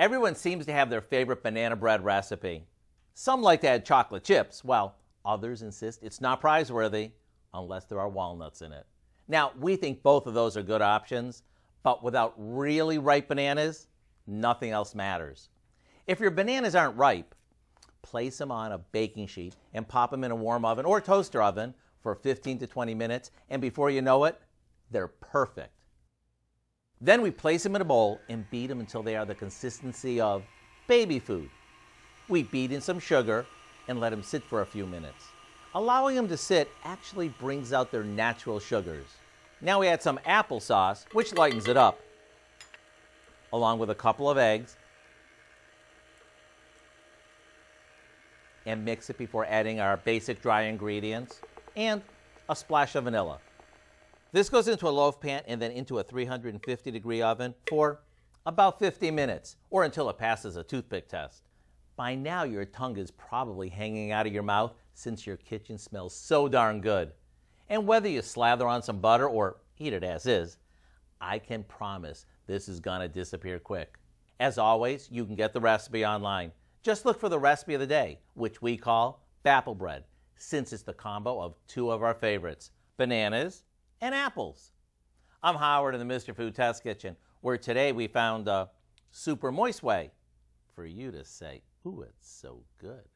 Everyone seems to have their favorite banana bread recipe. Some like to add chocolate chips, while others insist it's not prize-worthy unless there are walnuts in it. Now, we think both of those are good options, but without really ripe bananas, nothing else matters. If your bananas aren't ripe, place them on a baking sheet and pop them in a warm oven or toaster oven for 15 to 20 minutes, and before you know it, they're perfect. Then we place them in a bowl and beat them until they are the consistency of baby food. We beat in some sugar and let them sit for a few minutes. Allowing them to sit actually brings out their natural sugars. Now we add some applesauce, which lightens it up, along with a couple of eggs, and mix it before adding our basic dry ingredients and a splash of vanilla. This goes into a loaf pan and then into a 350-degree oven for about 50 minutes, or until it passes a toothpick test. By now, your tongue is probably hanging out of your mouth since your kitchen smells so darn good. And whether you slather on some butter or eat it as is, I can promise this is gonna disappear quick. As always, you can get the recipe online. Just look for the recipe of the day, which we call Bapple Bread, since it's the combo of two of our favorites, bananas and apples. I'm Howard in the Mr. Food Test Kitchen, where today we found a super moist way for you to say, ooh, it's so good.